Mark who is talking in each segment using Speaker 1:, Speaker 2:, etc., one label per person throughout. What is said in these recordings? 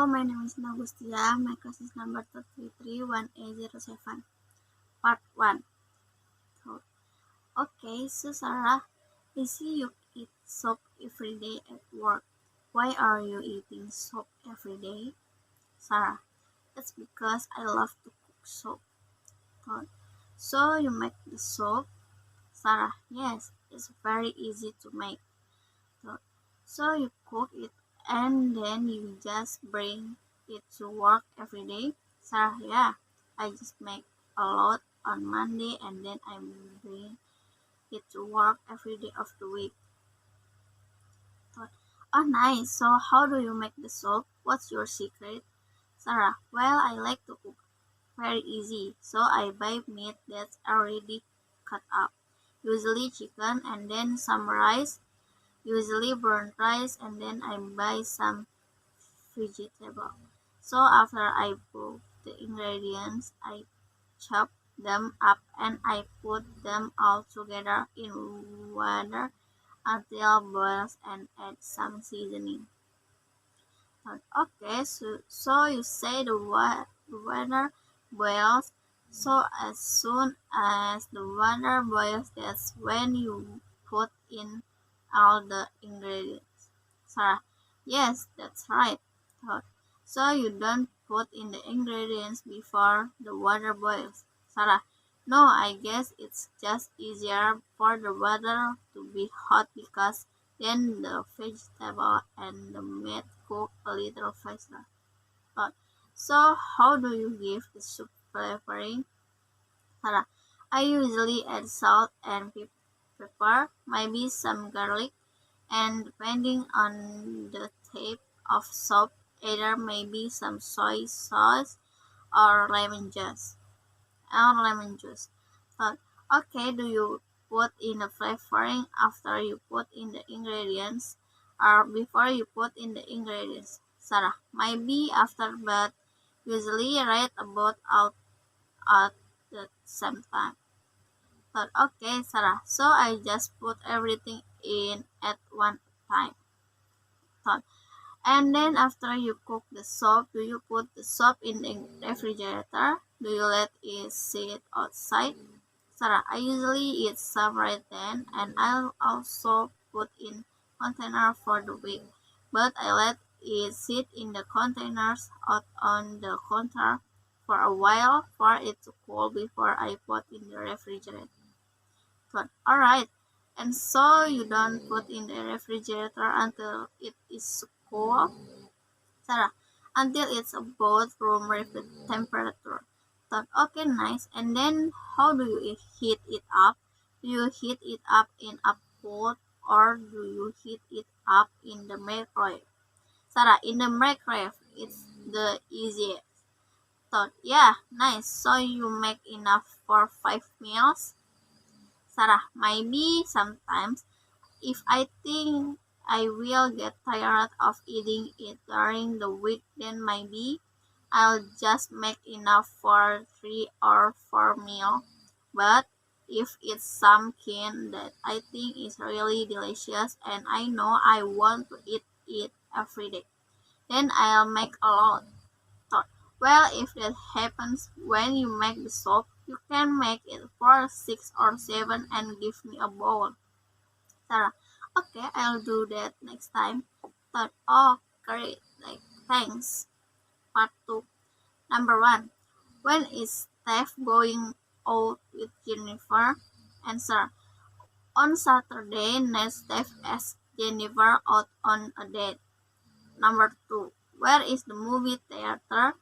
Speaker 1: my name is Nagustia. My class is number 331A07, part 1. So, okay, so Sarah, I see you eat soap every day at work. Why are you eating soap every day? Sarah, it's because I love to cook soap. So you make the soap? Sarah, yes, it's very easy to make. So you cook it and then you just bring it to work every day? Sarah, yeah, I just make a lot on Monday and then I bring it to work every day of the week. Oh, nice. So how do you make the soap? What's your secret? Sarah, well, I like to cook. Very easy. So I buy meat that's already cut up. Usually chicken and then some rice. Usually brown rice and then I buy some vegetable. So after I put the ingredients, I chop them up and I put them all together in water until boils and add some seasoning. Okay, so you say the water boils. So as soon as the water boils, that's when you put in all the ingredients. Sarah, yes, that's right. So you don't put in the ingredients before the water boils. Sarah, no, I guess it's just easier for the water to be hot because then the vegetable and the meat cook a little faster. So how do you give the soup flavoring? Sarah, I usually add salt and pepper, maybe some garlic, and depending on the type of soup, either maybe some soy sauce or lemon juice. But okay, do you put in the flavoring after you put in the ingredients or before you put in the ingredients? Sarah, maybe after, but usually right about out at the same time. But okay, Sarah, so I just put everything in at one time. Thought. And then after you cook the soup, do you put the soup in the refrigerator? Do you let it sit outside? Sarah, I usually eat some right then and I'll also put in container for the week. But I let it sit in the containers out on the counter for a while for it to cool before I put in the refrigerator. But alright, and so you don't put in the refrigerator until it is cool? Sarah, until it's about room temperature. Thought, okay, nice. And then how do you heat it up? Do you heat it up in a pot or do you heat it up in the microwave? Sarah, in the microwave, it's the easiest. Thought, yeah, nice. So you make enough for 5 meals? Sarah, maybe sometimes if I think I will get tired of eating it during the week, then maybe I'll just make enough for 3 or 4 meals. But if it's something that I think is really delicious and I know I want to eat it every day, then I'll make a lot. Thought, well, if that happens when you make the soup, you can make it for 6 or 7 and give me a bowl. Sarah, okay, I'll do that next time. Thought, oh, great, like, thanks. Part 2. Number 1. When is Steph going out with Jennifer? Answer. On Saturday, next Steph asks Jennifer out on a date. Number 2. Where is the movie theater?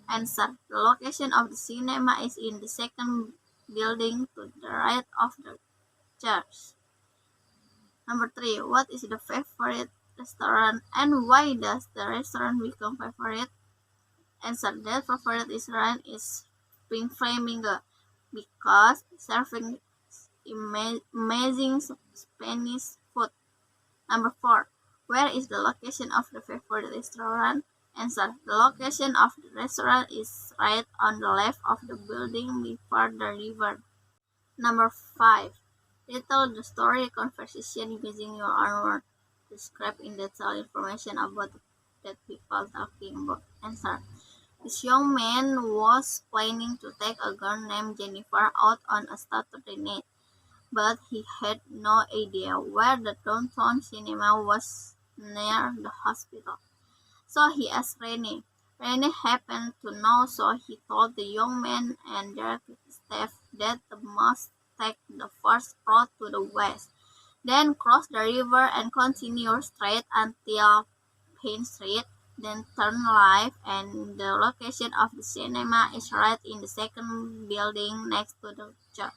Speaker 1: Answer. The location of the cinema is in the second building to the right of the church. Number 3. What is the favorite restaurant and why does the restaurant become favorite? Answer. That favorite restaurant is Pink Flamingo because serving amazing Spanish food. Number 4. Where is the location of the favorite restaurant? Answer. The location of the restaurant is right on the left of the building before the river. Number 5. Retell the story conversation using your own words. Describe in detail information about that people talking about? Answer. This young man was planning to take a girl named Jennifer out on a Saturday night, but he had no idea where the downtown cinema was near the hospital. So he asked Rene. Rene happened to know, so he told the young man and directed Steph that they must take the first road to the west, then cross the river and continue straight until Pine Street, then turn left, and the location of the cinema is right in the second building next to the church.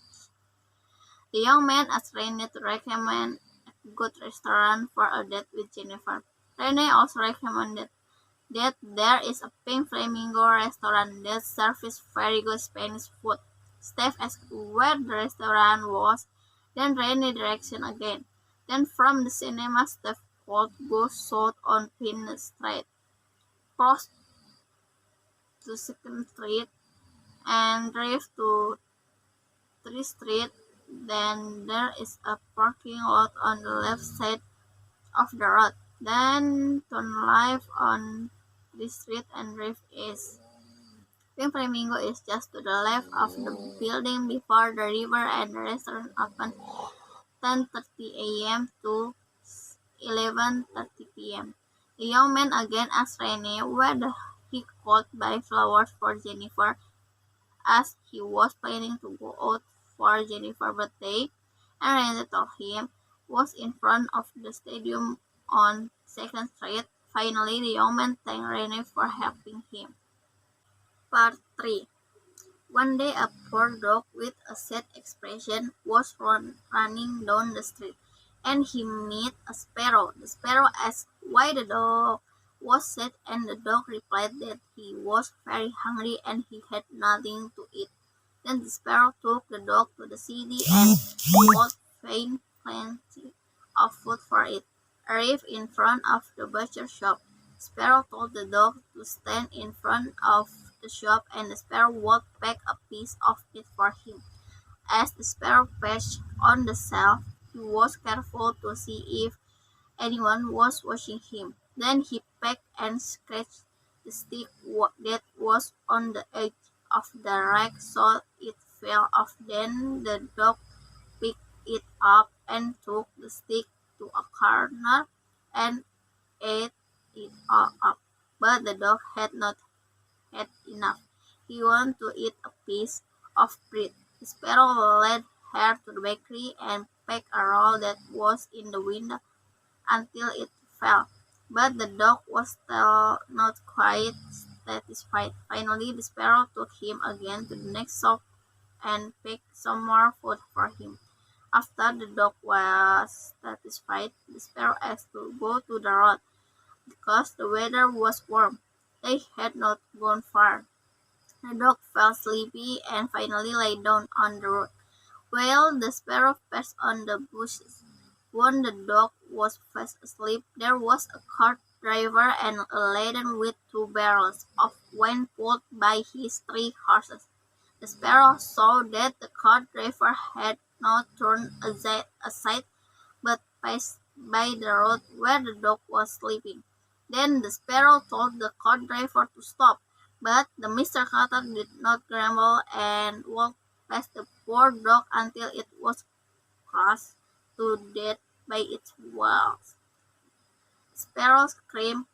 Speaker 1: The young man asked Rene to recommend a good restaurant for a date with Jennifer. Rene also recommended that there is a Pink Flamingo restaurant that serves very good Spanish food. Steph asked where the restaurant was, then Rene direction again. Then from the cinema, Steph could go south on Pine Street, cross to 2nd Street, and drive to 3rd Street. Then there is a parking lot on the left side of the road. Then turn left on 3rd Street and drive east. Pink Flamingo is just to the left of the building before the river, and the restaurant opens 10:30 a.m. to 11:30 p.m. The young man again asked Rene whether he could buy flowers for Jennifer, as he was planning to go out for Jennifer's birthday, and Rene told him was in front of the stadium on 2nd Street. Finally, the young man thanked Rene for helping him. Part 3. One day a poor dog with a sad expression was running down the street, and he met a sparrow. The sparrow asked why the dog was sad, and the dog replied that he was very hungry and he had nothing to eat. Then the sparrow took the dog to the city and bought plenty of food for it. Arrived in front of the butcher shop, Sparrow told the dog to stand in front of the shop, and the sparrow would pack a piece of it for him. As the sparrow perched on the shelf, he was careful to see if anyone was watching him. Then he pecked and scratched the stick that was on the edge of the rack so it fell off. Then the dog picked it up and took the stick to a corner and ate it all up. But the dog had not had enough. He wanted to eat a piece of bread. The sparrow led her to the bakery and pecked a roll that was in the window until it fell. But the dog was still not quite satisfied. Finally, the sparrow took him again to the next shop and picked some more food for him. After the dog was satisfied, the sparrow asked to go to the road because the weather was warm. They had not gone far. The dog felt sleepy and finally lay down on the road, while the sparrow perched on the bushes. When the dog was fast asleep, there was a cart driver and laden with 2 barrels of wine pulled by his 3 horses. The sparrow saw that the cart driver had not turned aside but passed by the road where the dog was sleeping. Then the sparrow told the cart driver to stop, but the Mr. Carter did not grumble and walked past the poor dog until it was crushed to death by its walls. The sparrow screamed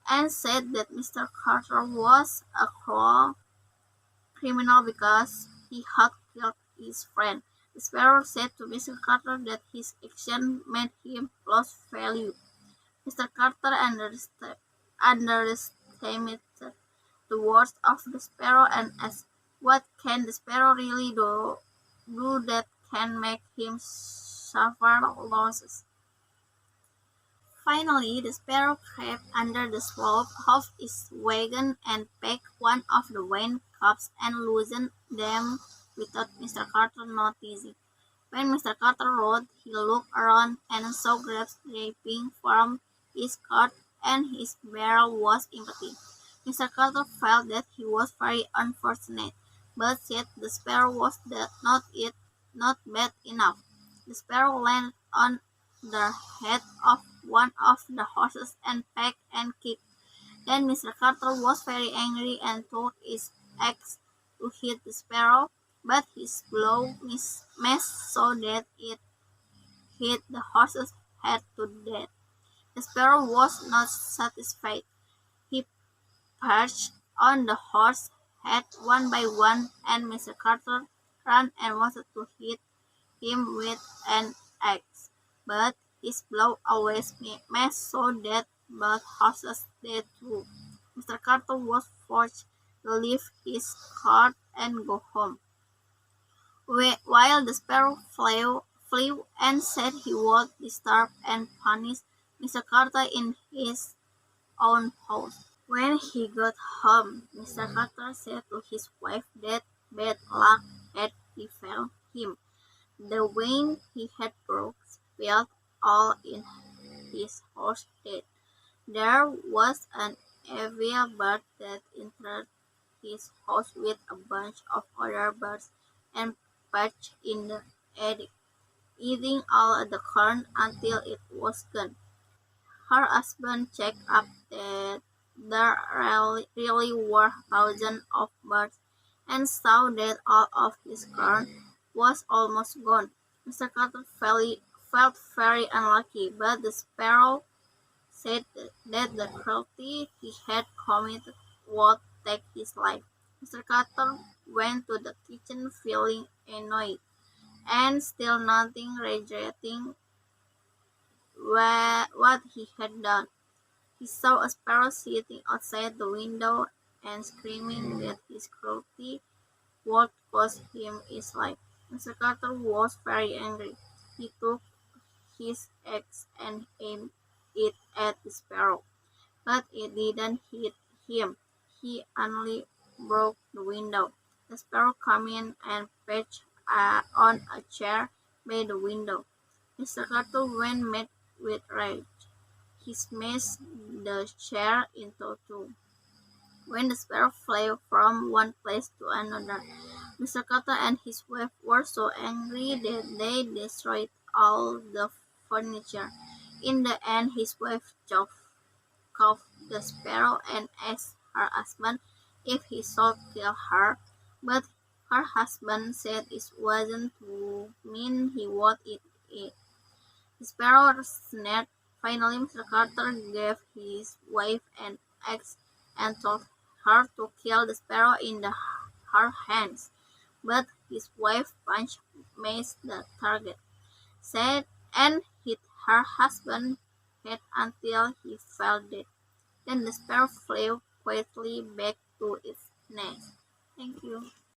Speaker 1: and said that Mr. Carter was a cruel criminal because he had killed his friend. The sparrow said to Mr. Carter that his action made him lose value. Mr. Carter underestimated the words of the sparrow and asked, "What can the sparrow really do that can make him suffer losses?" Finally, the sparrow crept under the slope of his wagon and picked one of the wine cups and loosened them without Mr. Carter noticing. When Mr. Carter rode, he looked around and saw grapes dripping from his cart, and his barrel was empty. Mr. Carter felt that he was very unfortunate, but said the sparrow was not bad enough. The sparrow landed on the head of one of the horses and pecked and kicked. Then Mr. Carter was very angry and took his axe to hit the sparrow, but his blow missed so that it hit the horse's head to death. The sparrow was not satisfied. He perched on the horse's head one by one, and Mr. Carter ran and wanted to hit him with an axe, but his blow always missed so that both horses did too. Mr. Carter was forced to leave his cart and go home, while the sparrow flew and said he would disturb and punish Mr. Carter in his own house. When he got home, Mr. Carter said to his wife that bad luck had befallen him. The wine he had brought spilled all in his horse's dead. There was an evil bird that entered his house with a bunch of other birds and perched in the attic, eating all the corn until it was gone. Her husband checked up that there really were thousands of birds and saw that all of his corn was almost gone. Mr. Carter felt very unlucky, but the sparrow said that the cruelty he had committed would take his life. Mr. Carter went to the kitchen feeling annoyed and still nothing regretting what he had done. He saw a sparrow sitting outside the window and screaming that his cruelty would cost him his life. Mr. Carter was very angry. He took his axe and aimed it at the sparrow, but it didn't hit him. He only broke the window. The sparrow came in and perched on a chair by the window. Mr. Carter went mad with rage. He smashed the chair into two. When the sparrow flew from one place to another, Mr. Carter and his wife were so angry that they destroyed all the furniture. In the end, his wife caught the sparrow and asked her husband if he should kill her, but her husband said it wasn't to mean he would eat it. The sparrow snapped. Finally, Mr. Carter gave his wife an axe and told her to kill the sparrow in her hands. But his wife punched missed the target, said and hit her husband's head until he fell dead. Then the sparrow flew quietly back to its nest. Thank you.